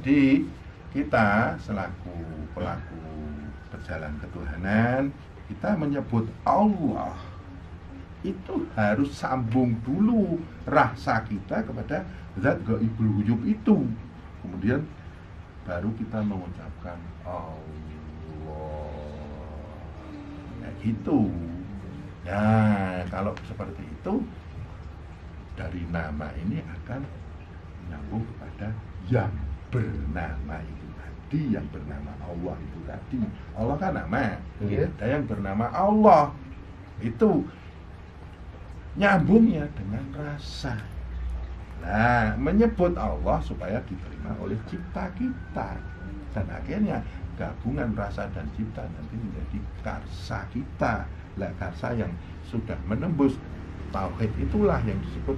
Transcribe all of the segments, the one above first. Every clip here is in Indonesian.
Jadi kita selaku pelaku berjalan ketuhanan, kita menyebut Allah itu harus sambung dulu rasa kita kepada zat gaibul wujud itu. Kemudian baru kita mengucapkan Allah. Ya gitu. Nah, kalau seperti itu, dari nama ini akan nyambung kepada yang bernama itu tadi, yang bernama Allah itu tadi. Allah kan nama, ada yang bernama Allah. Itu nyambungnya dengan rasa. Nah, menyebut Allah supaya diterima oleh cipta kita. Dan akhirnya gabungan rasa dan cipta nanti menjadi karsa kita. Lah, karsa yang sudah menembus tauhid itulah yang disebut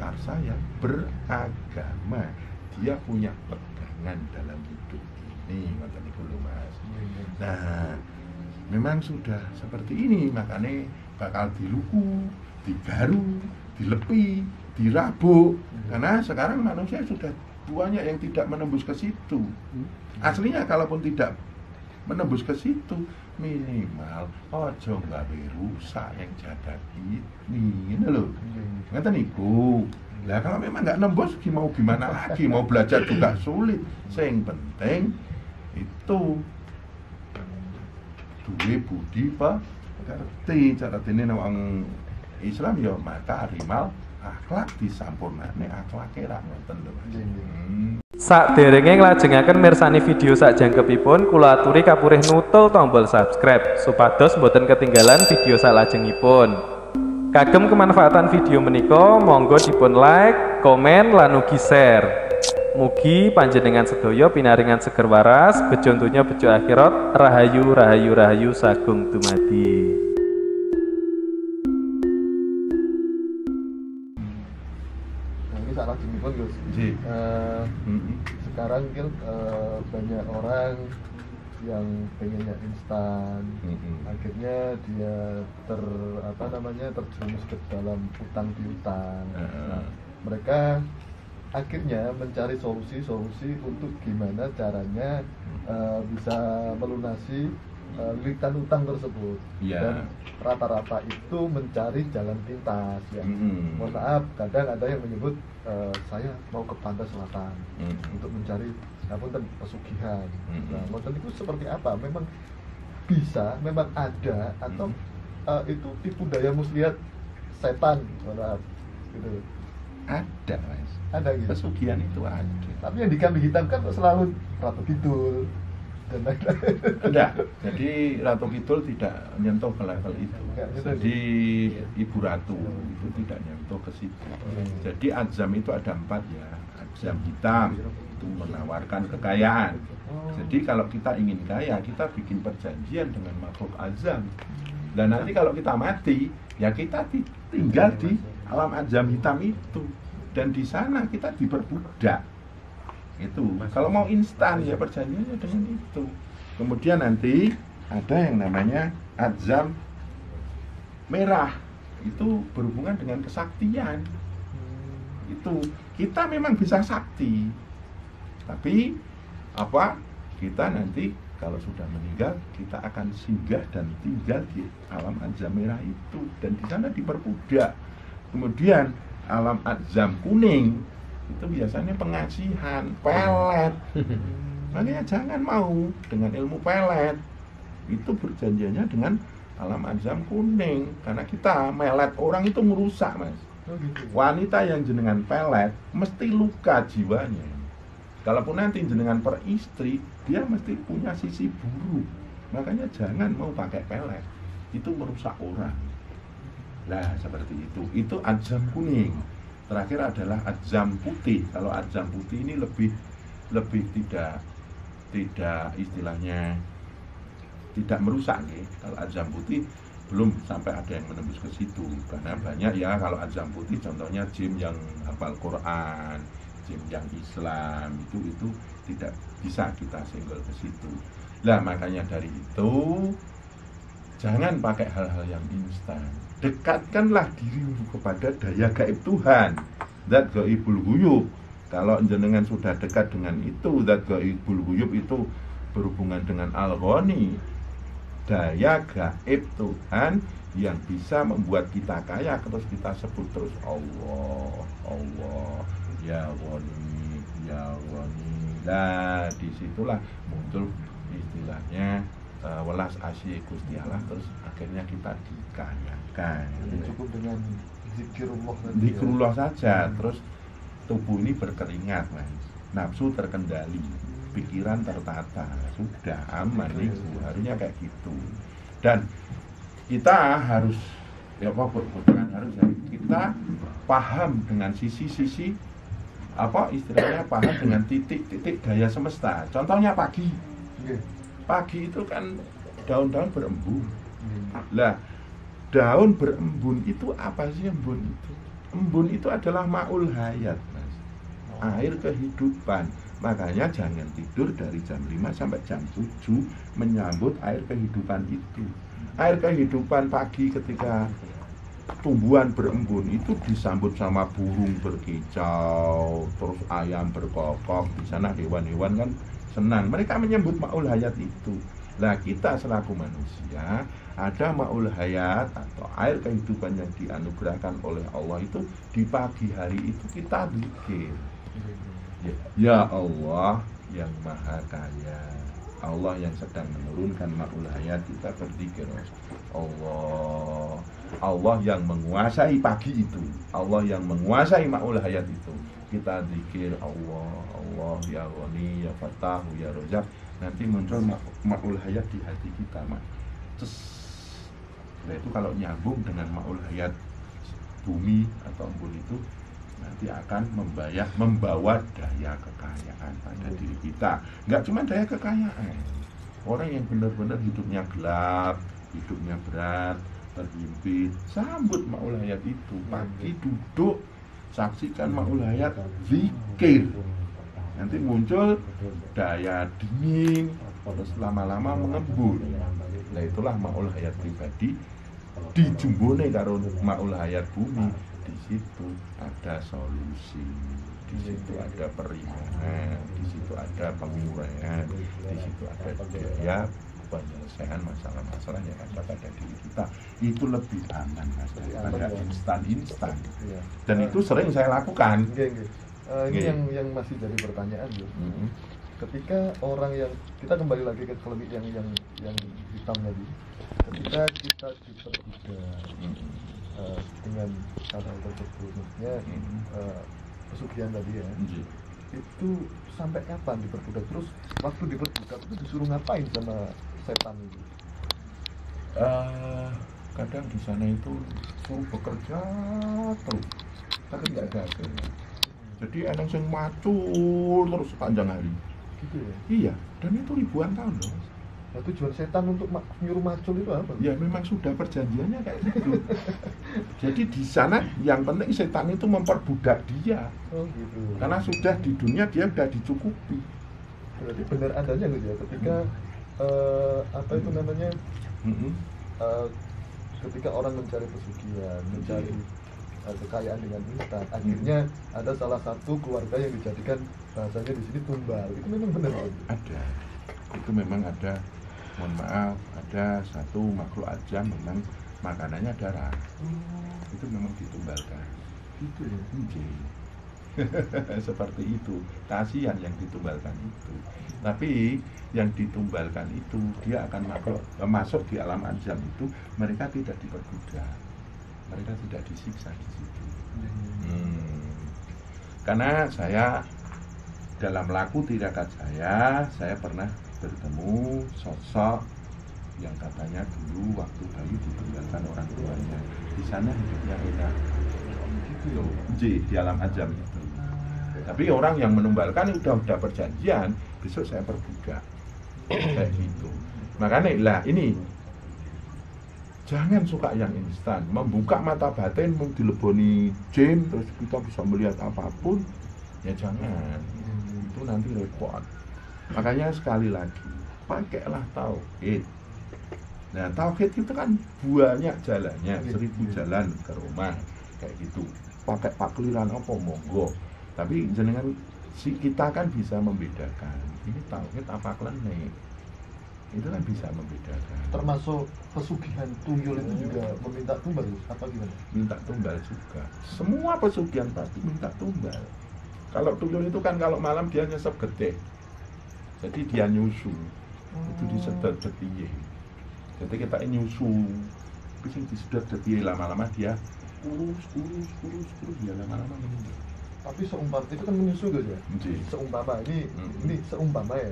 karsa yang beragama. Dia punya pegangan dalam hidup ini, ngoten niku lho Mas. Nah, memang sudah seperti ini, makanya bakal diluku, digaru, dilepi, dirabuk. Karena sekarang manusia sudah banyak yang tidak menembus ke situ. Aslinya kalaupun tidak menembus ke situ, minimal ojo gawe rusak yang jagat ini, gitu loh. Ngoten niku. Lah kalau memang nggak nembus, mau gimana lagi? Mau belajar juga sulit. Yang penting itu duwe budi pekerti. Cara ini wong Islam ya maka rimal akhlak disampurnane akhlake ra ngoten lho. Sakderenge nglajengaken mirsani video sakjangkepipun, kula aturi kapurih nutul tombol subscribe supados boten ketinggalan video salajengipun. Kagem kemanfaatan video menika monggo dipun like, komen lan ugi share. Mugi panjenengan sedaya pinaringan seger waras, bejo donya bejo akhirat, rahayu rahayu rahayu sagung dumadi. Salah jemput Gus. Sekarang kan banyak orang yang pengennya instan, akhirnya dia terjerumus ke dalam utang piutang. Nah, mereka akhirnya mencari solusi untuk gimana caranya bisa melunasi lilitan utang tersebut. Dan rata-rata itu mencari jalan pintas ya. Mohon maaf, kadang ada yang menyebut saya mau ke pantai selatan untuk mencari pesugihan. Nah, model itu seperti apa? Memang bisa, memang ada, atau itu tipu daya muslihat setan, mohon maaf, gitu. Ada Mas, ada gitu. Pesugihan itu ada. Tapi yang dikambing hitamkan selalu Ratu Kidul. Enggak, jadi Ratu Kidul tidak nyentuh ke level itu. Jadi Ibu Ratu itu tidak nyentuh ke situ. Jadi azam itu ada 4 ya. Azam hitam itu menawarkan kekayaan. Jadi kalau kita ingin kaya, kita bikin perjanjian dengan makhluk azam. Dan nanti kalau kita mati, ya kita tinggal di alam azam hitam itu. Dan di sana kita diperbudak. Itu kalau mau instan ya perjanjiannya dengan itu. Kemudian nanti ada yang namanya azam merah, itu berhubungan dengan kesaktian. Itu kita memang bisa sakti, tapi kita nanti kalau sudah meninggal kita akan singgah dan tinggal di alam azam merah itu, dan di sana diperbudak. Kemudian alam azam kuning itu biasanya pengasihan, pelet. Makanya jangan mau dengan ilmu pelet. Itu berjanjiannya dengan alam azam kuning. Karena kita melet orang itu merusak, Mas. Wanita yang jenengan pelet mesti luka jiwanya. Kalaupun nanti jenengan peristri, dia mesti punya sisi buruk. Makanya jangan mau pakai pelet. Itu merusak orang. Nah, seperti itu. Itu azam kuning. Terakhir adalah azam putih. Kalau azam putih ini lebih tidak istilahnya tidak merusak nih. Kalau azam putih belum sampai ada yang menembus ke situ, karena banyak ya kalau azam putih contohnya jin yang hafal Quran, jin yang Islam itu tidak bisa kita senggol ke situ. Lah makanya dari itu jangan pakai hal-hal yang instan. Dekatkanlah dirimu kepada daya gaib Tuhan, zat gaibul ghuyub. Kalau jenengan sudah dekat dengan itu, zat gaibul ghuyub itu berhubungan dengan al-ghani, daya gaib Tuhan yang bisa membuat kita kaya, terus kita sebut terus Allah, Allah, ya ghani, ya ghani. Nah, disitulah muncul istilahnya welas asih Gusti Allah, terus akhirnya kita dikayakan. Cukup dengan zikirullah saja, terus tubuh ini berkeringat, Mas. Nafsu terkendali, pikiran tertata, sudah aman nih, harusnya kayak gitu. Dan kita harus bukan harus ya, kita paham dengan sisi-sisi istilahnya paham dengan titik-titik daya semesta. Contohnya pagi. Pagi itu kan daun-daun berembun. Lah, daun berembun itu apa sih embun itu? Embun itu adalah ma'ul hayat, Mas. Air kehidupan. Makanya jangan tidur dari jam 5 sampai jam 7 menyambut air kehidupan itu. Air kehidupan pagi ketika tumbuhan berembun itu disambut sama burung berkicau, terus ayam berkokok. Di sana hewan-hewan kan senang. Mereka menyambut ma'ul hayat itu. Nah, kita selaku manusia ada ma'ul hayat atau air kehidupan yang dianugerahkan oleh Allah itu di pagi hari itu kita zikir. Ya Allah yang maha kaya, Allah yang sedang menurunkan ma'ul hayat, kita berzikir Allah, Allah yang menguasai pagi itu, Allah yang menguasai ma'ul hayat itu, kita zikir Allah, Allah ya Ghani, ya Fattah, ya Razzaq. Nanti muncul ma'ul hayat di hati kita, Mas. Nah, itu kalau nyambung dengan ma'ul hayat bumi atau embun itu nanti akan membawa daya kekayaan pada diri kita. Nggak cuma daya kekayaan. Orang yang benar-benar hidupnya gelap, hidupnya berat, terhimpit, sambut ma'ul hayat itu. Pagi duduk, saksikan ma'ul hayat, zikir. Nanti muncul daya dingin, terus lama-lama mengembun. Nah, itulah ma'ul hayat pribadi dijumbone karo ma'ul hayat bumi. Di situ ada solusi, di situ ada perimanan, di situ ada penguraian, di situ ada daya penyelesaian masalah-masalah yang ada pada diri kita. Itu lebih aman, Mas, daripada instan-instan. Dan itu sering saya lakukan. Ini yang masih jadi pertanyaan, ketika orang yang kita kembali lagi ke kelebihan yang hitam tadi, ketika kita diperbudak dengan hal tersebut, maksudnya pesugihan tadi ya, itu sampai kapan diperbudak? Terus waktu diperbudak itu disuruh ngapain sama setan itu? Kadang di sana itu suruh bekerja terus, tapi nggak ada hasilnya. Jadi ada yang macul terus sepanjang hari. Gitu ya? Iya, dan itu ribuan tahun loh. Nah, tujuan setan untuk nyuruh macul itu apa? Ya memang sudah perjanjiannya kayak gitu. Jadi di sana yang penting setan itu memperbudak dia. Oh gitu. Karena sudah di dunia dia sudah dicukupi. Berarti benar adanya gitu ya, ketika apa itu namanya? Ketika orang mencari pesugihan, mencari kekayaan dengan instan, akhirnya ada salah satu keluarga yang dijadikan bahasanya di sini tumbal. Itu memang benar kan? Ada. Itu memang ada. Mohon maaf, ada satu makhluk ajam memang makanannya darah. Itu memang ditumbalkan. Itu ya. Seperti itu. Kasihan yang ditumbalkan itu. Tapi yang ditumbalkan itu dia akan masuk di alam ajam itu, mereka tidak diperbudak. Mereka tidak disiksa di situ. Karena saya dalam laku tirakat saya pernah bertemu sosok yang katanya dulu waktu bayi ditinggalkan orang tuanya. Di sana hidupnya enak. Gitu loh. Di alam ajam itu. Tapi orang yang menumbalkan udah perjanjian, besok saya perbudak. Kayak gitu. Makanya lah ini jangan suka yang instan, membuka mata batin, dileboni jin, terus kita bisa melihat apapun, ya jangan, itu nanti repot. Makanya sekali lagi, pakailah tauhid. Nah, tauhid itu kan banyak jalannya, 1000 jalan ke rumah, kayak gitu. Pakai pakliran apa monggo, Tapi jenengan kita kan bisa membedakan ini tauhid apa klenik, itu kan bisa membedakan. Termasuk pesugihan tuyul itu juga meminta tumbal apa gimana? Minta tumbal juga, semua pesugihan pasti minta tumbal. Kalau tuyul itu kan kalau malam dia nyesep getih, jadi dia nyusu, itu disedot getih. Jadi kita nyusu, bisa disedot getih, lama-lama dia kurus dia lama-lama meninggal. Tapi seumpama itu kan menyusu guys ya. Seumpama ini seumpama ya.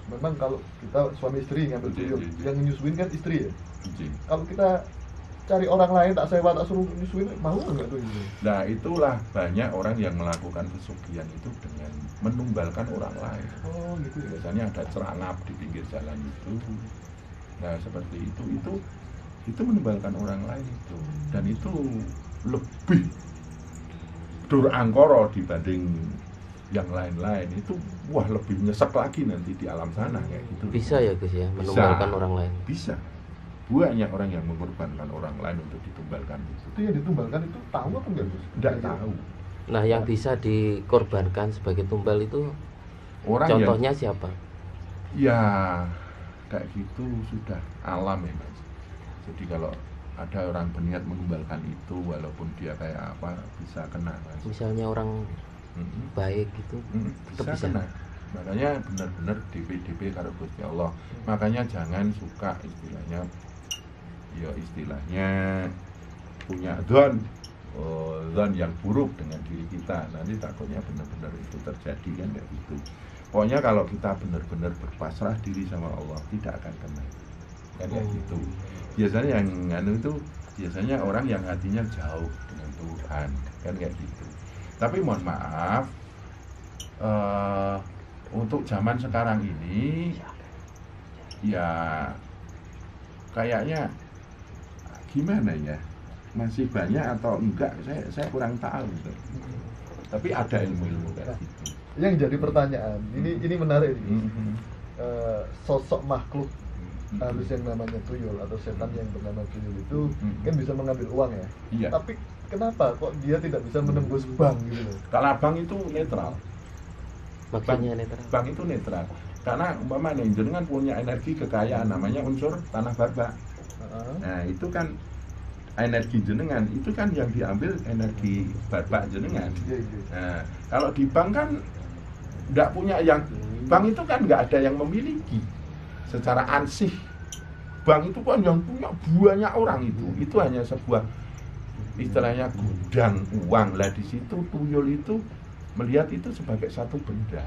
Memang kalau kita suami istri ngambil tuyul, yang menyusuin kan istri ya. Kalau kita cari orang lain tak sewa tak suruh nyusuin, mau nggak tuh ini? Nah itulah banyak orang yang melakukan pesugihan itu dengan menumbalkan orang lain. Oh gitu ya. Biasanya ada ceranap di pinggir jalan itu. Nah seperti itu menumbalkan orang lain itu, dan itu lebih dur angkoro dibanding yang lain-lain. Itu wah lebih nyesek lagi nanti di alam sana kayak gitu. Bisa ya Gus ya, menumbalkan orang lain. Bisa. Banyak orang yang mengorbankan orang lain untuk ditumbalkan itu. Itu yang ditumbalkan itu tahu apa enggak Gus? Tidak tahu. Nah, yang bisa dikorbankan sebagai tumbal itu Orang contohnya siapa? Ya kayak gitu sudah alam ya Mas. Jadi kalau ada orang berniat menumbalkan itu, walaupun dia kayak apa bisa kena Mas. Misalnya orang baik gitu, tetap bisa kena. Makanya benar-benar DP karo Gusti Allah. Makanya jangan suka istilahnya punya zon yang buruk dengan diri kita. Nanti takutnya benar-benar itu terjadi kan kayak gitu. Pokoknya kalau kita benar-benar berpasrah diri sama Allah, tidak akan kena kan kayak gitu. Biasanya yang itu biasanya orang yang hatinya jauh dengan Tuhan kan kayak gitu. Tapi mohon maaf, untuk zaman sekarang ini ya kayaknya gimana ya, masih banyak atau enggak saya kurang tahu gitu. Tapi ada ilmu kayak gitu. Yang jadi pertanyaan ini menarik ini. Sosok makhluk halus yang namanya tuyul atau setan yang bernama tuyul itu kan bisa mengambil uang ya. Iya. Tapi kenapa kok dia tidak bisa menembus bank gitu loh? Karena bank itu netral. Maksudnya netral. Bank itu netral. Karena umpamanya jenengan punya energi kekayaan namanya unsur tanah barbak. Nah, itu kan energi jenengan, itu kan yang diambil energi barbak jenengan. Nah, kalau di bank kan enggak punya yang bank itu kan enggak ada yang memiliki. Secara ansih bank itu kan yang punya banyak orang itu hanya sebuah istilahnya gudang uang lah. Di situ tuyul itu melihat itu sebagai satu benda,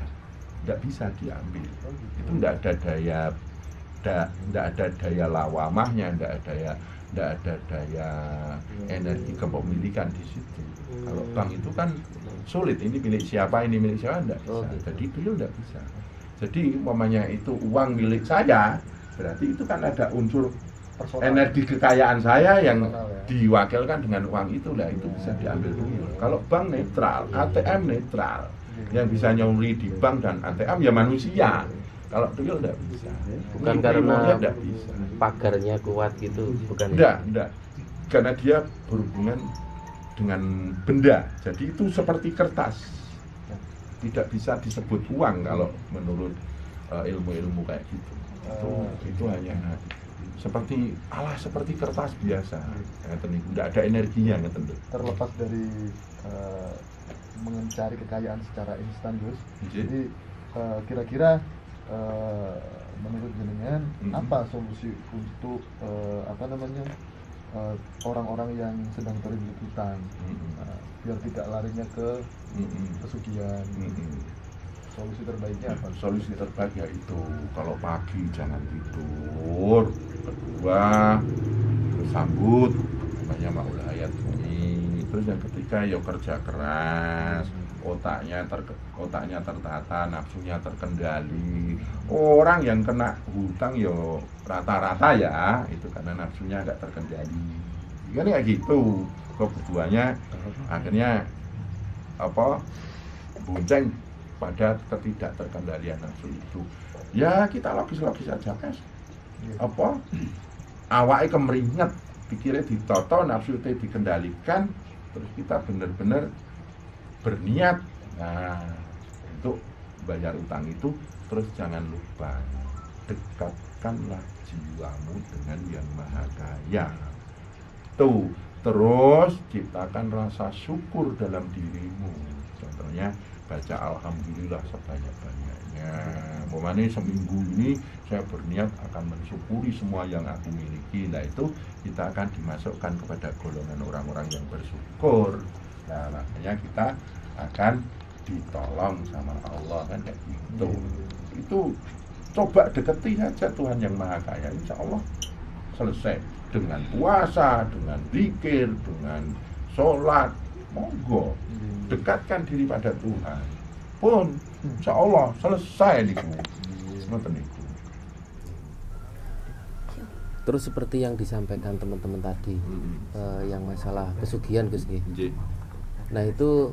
tidak bisa diambil. Itu tidak ada daya lawamahnya, tidak ada daya energi kepemilikan di situ. Kalau bank itu kan sulit, ini milik siapa, tidak bisa. Jadi tuyul tidak bisa. Jadi umpamanya itu uang milik saya, berarti itu kan ada unsur personal, energi kekayaan saya yang diwakilkan dengan uang itulah, itu bisa diambil tuyul. Kalau bank netral, ATM netral, yang bisa nyuri di bank dan ATM ya manusia. Kalau tuyul tidak bisa. Bukan karena bisa. Pagarnya kuat gitu, bukan? Tidak. Karena dia berhubungan dengan benda. Jadi itu seperti kertas. Tidak bisa disebut uang kalau menurut ilmu-ilmu kayak gitu. Itu hanya seperti kertas biasa. Tidak ada energinya, terlepas dari mencari kekayaan secara instan, Gus. Jadi kira-kira menurut jenengan apa solusi untuk orang-orang yang sedang terlilit hutang, biar tidak larinya ke pesugihan? Solusi terbaiknya apa? Solusi terbaik yaitu kalau pagi jangan tidur, kedua sambut namanya maul hayat ini, terus yang ketiga ya kerja keras, otaknya tertata, nafsunya terkendali. Orang yang kena hutang yo rata-rata ya itu karena nafsunya agak terkendali. Kan kayak gitu. Kebutuhannya akhirnya bonceng pada ketidakterkendalian nafsu itu. Ya kita logis-logis aja guys. Awake kemeringet, pikirnya ditoto, nafsu itu dikendalikan, terus kita bener-bener berniat untuk bayar utang itu, terus jangan lupa dekatkanlah jiwamu dengan yang maha kaya. Tuh, terus ciptakan rasa syukur dalam dirimu. Contohnya baca alhamdulillah sebanyak-banyaknya. Umpamanya seminggu ini saya berniat akan mensyukuri semua yang aku miliki. Nah itu kita akan dimasukkan kepada golongan orang-orang yang bersyukur. Nah makanya kita akan ditolong sama Allah kan kayak gitu. Itu coba deketi saja Tuhan yang maha kaya, insya Allah selesai. Dengan puasa, dengan zikir, dengan sholat, monggo dekatkan diri pada Tuhan pun insya Allah selesai niku. Terus seperti yang disampaikan teman-teman tadi, yang masalah pesugihan Gus. Nah itu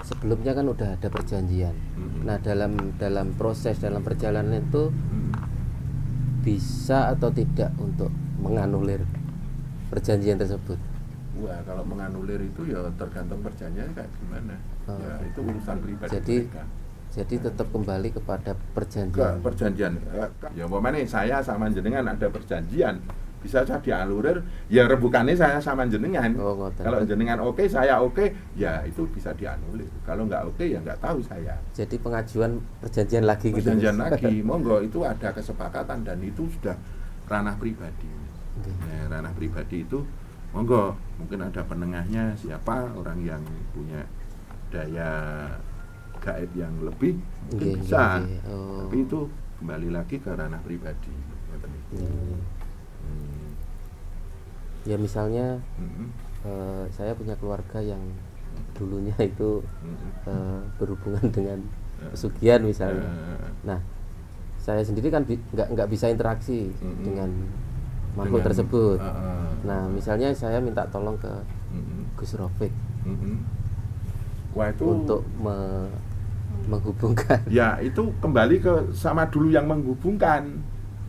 sebelumnya kan udah ada perjanjian. Nah dalam proses, dalam perjalanan itu bisa atau tidak untuk menganulir perjanjian tersebut? Wah, kalau menganulir itu ya tergantung perjanjiannya kayak gimana. Ya itu urusan pribadi mereka. Jadi tetap kembali kepada perjanjian. Ke perjanjian. Ya umpamanya saya sama jenengan ada perjanjian, bisa saja dianulir, ya rebukannya saya sama jenengan. Kalau jenengan oke, saya oke, ya itu bisa dianulir. Kalau nggak oke, ya nggak tahu saya. Jadi pengajuan perjanjian lagi gitu. Perjanjian lagi, monggo itu ada kesepakatan dan itu sudah ranah pribadi. Nah, ranah pribadi itu monggo, mungkin ada penengahnya siapa orang yang punya daya gaib yang lebih mungkin bisa. Tapi itu kembali lagi ke ranah pribadi. Ya misalnya saya punya keluarga yang dulunya itu berhubungan dengan pesugihan misalnya. Nah saya sendiri kan nggak bisa interaksi dengan makhluk tersebut. Nah misalnya saya minta tolong ke Gus Rafiq untuk menghubungkan. Ya itu kembali ke sama dulu yang menghubungkan,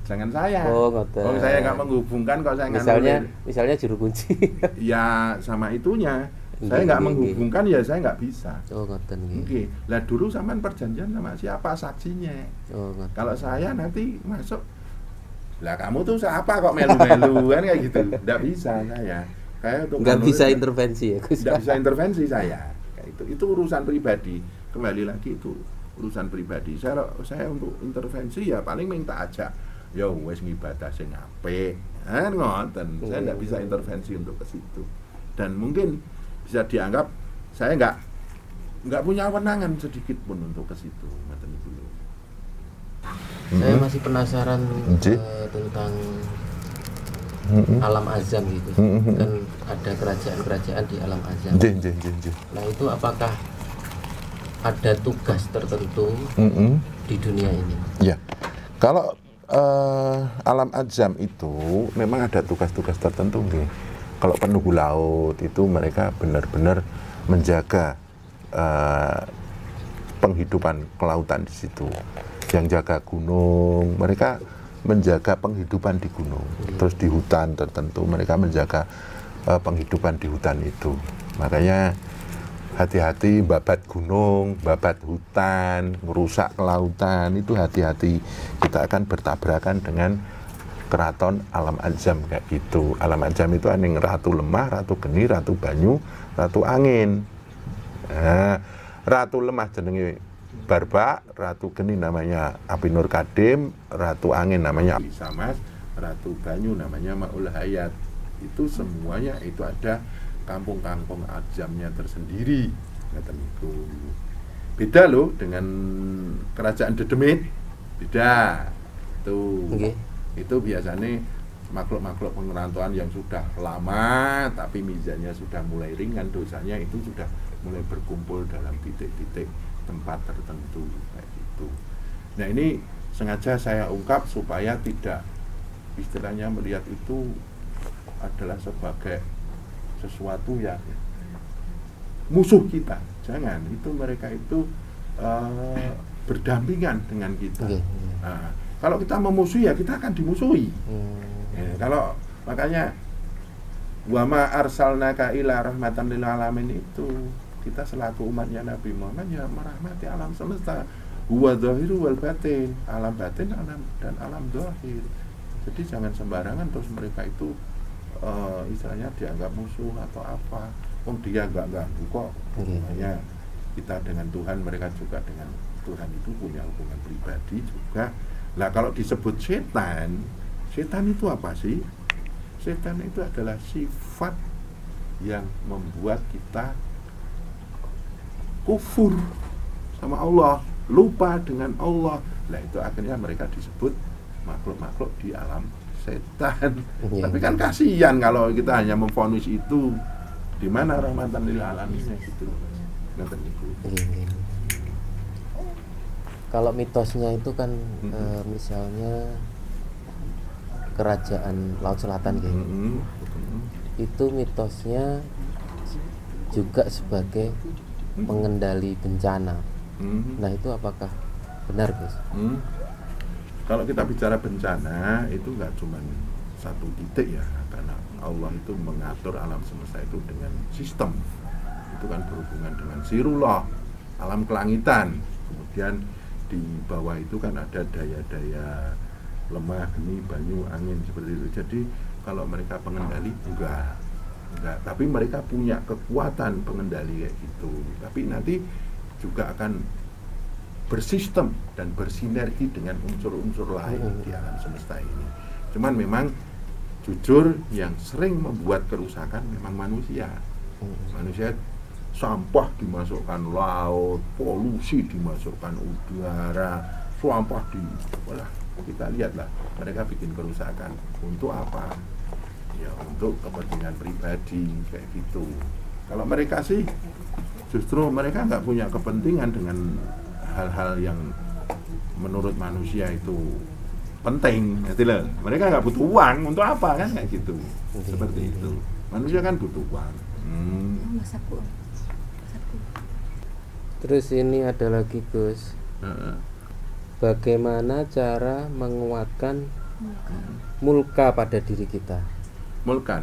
jangan saya. Kalau saya nggak menghubungkan, kalau saya misalnya juru kunci. Ya sama itunya. Saya nggak menghubungkan, ya saya nggak bisa. Oke. Lah dulu sampean perjanjian sama siapa saksinya? Kalau saya nanti masuk, lah kamu tuh siapa kok melu-melu kan kayak gitu. Nggak bisa saya. Kayak untuk nggak bisa intervensi ya. Nggak bisa intervensi saya. Kayak itu urusan pribadi. Kembali lagi itu urusan pribadi. Saya untuk intervensi ya paling minta aja. Ya wes ngibadah sing apik. Kan ngoten. Saya nggak bisa intervensi untuk ke situ. Dan mungkin bisa dianggap saya nggak punya kewenangan sedikit pun untuk ke situ. Saya masih penasaran tentang alam azam gitu. Kan ada kerajaan-kerajaan di alam azam. Nah itu apakah ada tugas tertentu di dunia ini? Ya, kalau alam azam itu memang ada tugas-tugas tertentu nggih. Kalau penunggu laut itu mereka benar-benar menjaga penghidupan kelautan di situ. Yang jaga gunung, mereka menjaga penghidupan di gunung. Terus di hutan tertentu mereka menjaga penghidupan di hutan itu. Makanya hati-hati babat gunung, babat hutan, merusak kelautan, itu hati-hati. Kita akan bertabrakan dengan keraton alam azam kayak gitu. Alam azam itu aning ratu lemah, ratu geni, ratu banyu, ratu angin. Nah, ratu lemah jenenge Barba, ratu geni namanya Api Nur Kadim, ratu angin namanya Samas, ratu banyu namanya Maul Hayat. Itu semuanya itu ada kampung-kampung azamnya tersendiri. Itu beda loh dengan kerajaan Dedemit, beda. Itu biasanya makhluk-makhluk pengerantauan yang sudah lama tapi mizannya sudah mulai ringan, dosanya itu sudah mulai berkumpul dalam titik-titik tempat tertentu kayak gitu. Nah ini sengaja saya ungkap supaya tidak istilahnya melihat itu adalah sebagai sesuatu yang musuh kita. Jangan, itu mereka itu berdampingan dengan kita. Nah, kalau kita memusuhi ya kita akan dimusuhi. Kalau makanya wa ma arsalnaka ila rahmatan lil alamin itu kita selaku umatnya Nabi Muhammad ya merahmati alam semesta, huwa dhahiru wal batin, alam batin dan alam zahir. Jadi jangan sembarangan terus mereka itu istilahnya dianggap musuh atau apa. Dia enggak ganggu kok. Hanya kita dengan Tuhan, mereka juga dengan Tuhan itu punya hubungan pribadi juga. Nah, kalau disebut setan itu apa sih? Setan itu adalah sifat yang membuat kita kufur sama Allah, lupa dengan Allah. Nah, itu akhirnya mereka disebut makhluk-makhluk di alam setan. Tapi kan kasihan kalau kita hanya memvonis itu. Di mana rahmatan lil alaminnya gitu. Ngoten niku. Kalau mitosnya itu kan misalnya kerajaan Laut Selatan gitu. Itu mitosnya juga sebagai pengendali bencana. Nah, itu apakah benar, Gus? Kalau kita bicara bencana itu nggak cuma satu titik ya, karena Allah itu mengatur alam semesta itu dengan sistem. Itu kan berhubungan dengan sirullah, alam kelangitan. Kemudian di bawah itu kan ada daya-daya lemah, geni, banyu, angin seperti itu. Jadi kalau mereka pengendali enggak, tapi mereka punya kekuatan pengendali kayak gitu. Tapi nanti juga akan bersistem dan bersinergi dengan unsur-unsur lain di alam semesta ini. Cuman memang jujur yang sering membuat kerusakan memang manusia. Manusia sampah dimasukkan laut, polusi dimasukkan udara, sampah kita lihatlah mereka bikin kerusakan untuk apa? Ya untuk kepentingan pribadi kayak gitu. Kalau mereka sih justru mereka nggak punya kepentingan dengan hal-hal yang menurut manusia itu penting, gitu loh. Mereka nggak butuh uang untuk apa kan kayak gitu. Seperti itu. Manusia kan butuh uang. Terus ini ada lagi, Gus. Bagaimana cara menguatkan mulka pada diri kita? Mulkan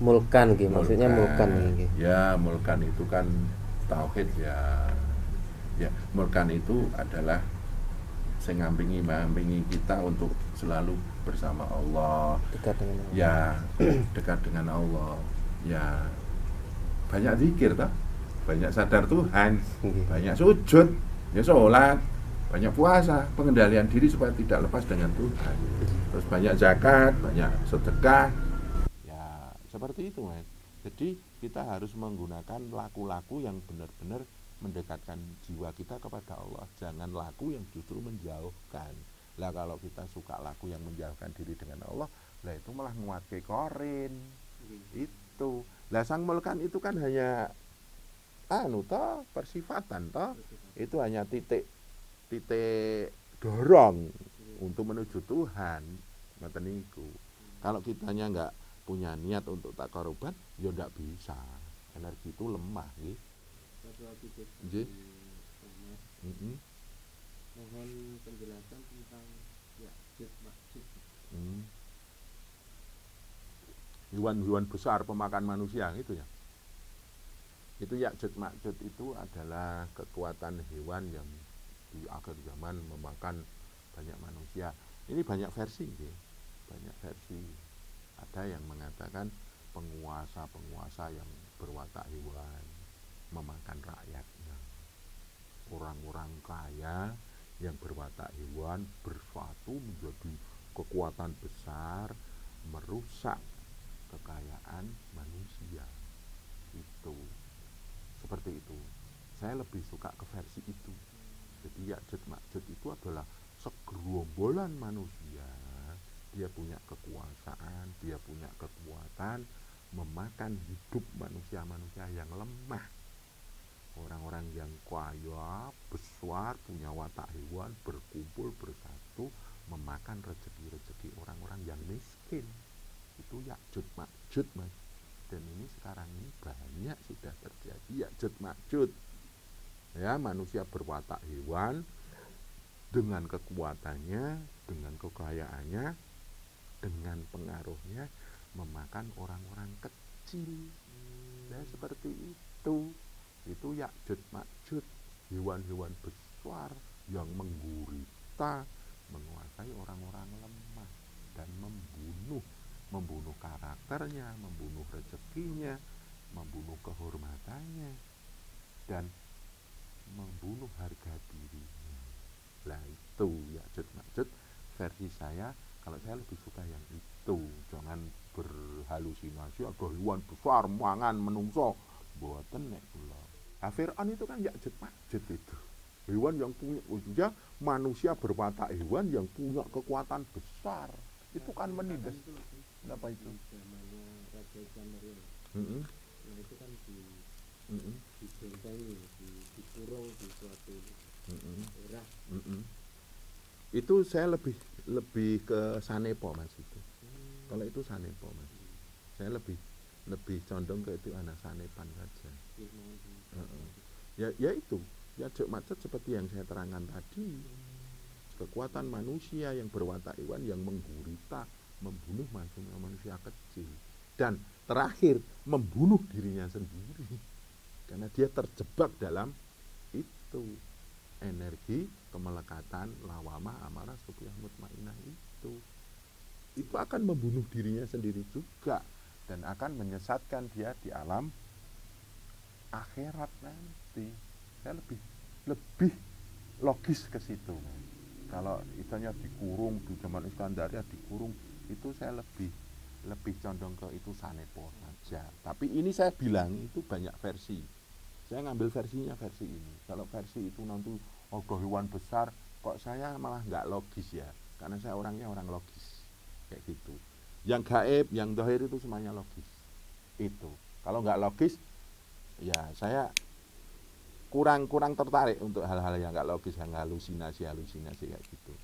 Gitu. Maksudnya mulkan gitu. Ya, mulkan itu kan tauhid ya. Ya, mulkan itu adalah mengampingi kita untuk selalu bersama Allah. Dekat dengan Allah. Ya, dekat dengan Allah. Ya, banyak zikir toh, banyak sadar Tuhan, banyak sujud, ya sholat, banyak puasa, pengendalian diri supaya tidak lepas dengan Tuhan. Terus banyak zakat, banyak sedekah. Ya, seperti itu, Mas. Jadi kita harus menggunakan laku-laku yang benar-benar mendekatkan jiwa kita kepada Allah. Jangan laku yang justru menjauhkan. Lah kalau kita suka laku yang menjauhkan diri dengan Allah, lah itu malah nguatke korin. Itu. Lah sang mulkan itu kan hanya persifatan toh. Itu hanya titik dorong untuk menuju Tuhan. Ngoten niku. Kalau kitanya enggak punya niat untuk taqarruban, ya enggak bisa. Energi itu lemah nggih. Nggih. Mohon penjelasan tentang Ya'juj Ma'juj. Hewan-hewan besar pemakan manusia gitu ya. Itu Ya'juj Ma'juj itu adalah kekuatan hewan yang di akhir zaman memakan banyak manusia. Ini banyak versi nggih. Banyak versi. Ada yang mengatakan penguasa yang berwatak hewan memakan rakyatnya. Orang-orang kaya yang berwatak hewan bersatu menjadi kekuatan besar merusak kekayaan manusia. Itu seperti itu. Saya lebih suka ke versi itu. Jadi Ya'juj Ma'juj itu adalah segerombolan manusia. Dia punya kekuasaan, dia punya kekuatan memakan hidup manusia-manusia yang lemah. Orang-orang yang kaya, besar, punya watak hewan, berkumpul, bersatu, memakan rezeki-rezeki orang-orang yang miskin. Itu Ya'juj Ma'juj, Mas. Dan ini sekarang ini banyak sudah terjadi Ya'juj Ma'juj. Ya, manusia berwatak hewan dengan kekuatannya, dengan kekayaannya, dengan pengaruhnya memakan orang-orang kecil. Ya, seperti itu. itu Ya'juj Ma'juj, hewan-hewan besar yang menggurita, menguasai orang-orang lemah dan membunuh karakternya, membunuh rezekinya, membunuh kehormatannya, dan membunuh harga dirinya. Lah itu Ya'juj Ma'juj versi saya. Kalau saya lebih suka yang itu. Jangan berhalusinasi ada hewan besar mangan menungso, mboten nek kula. Fir'aun itu kan Ya'juj Ma'juj itu. Hewan yang punya manusia berwatak hewan yang punya kekuatan besar. Itu kan menindas. Kenapa itu? Zamannya Raja Samaria. Nah itu kan dibentengi, dikurung di suatu daerah. Itu saya lebih ke Sanepo Mas itu. Kalau itu Sanepo Mas. Saya lebih condong ke itu anak Sanepan saja. Ya itu. Ya'juj Ma'juj seperti yang saya terangkan tadi. Kekuatan manusia yang berwatak hewan yang menggurita, membunuh manusia kecil. Dan terakhir membunuh dirinya sendiri. Karena dia terjebak dalam itu. Energi kemelekatan lawamah amarah sufiyah mutmainnah itu akan membunuh dirinya sendiri juga dan akan menyesatkan dia di alam akhirat nanti. Saya lebih logis ke situ. Kalau itunya dikurung di zaman Iskandaria dikurung, itu saya lebih condong ke itu Sanepo saja. Tapi ini saya bilang itu banyak versi. Saya ngambil versinya versi ini. Kalau versi itu nanti ada hewan besar, kok saya malah nggak logis ya. Karena saya orangnya orang logis. Kayak gitu. Yang gaib, yang dhahir itu semuanya logis. Itu. Kalau nggak logis, ya saya kurang tertarik untuk hal-hal yang nggak logis, yang halusinasi kayak gitu.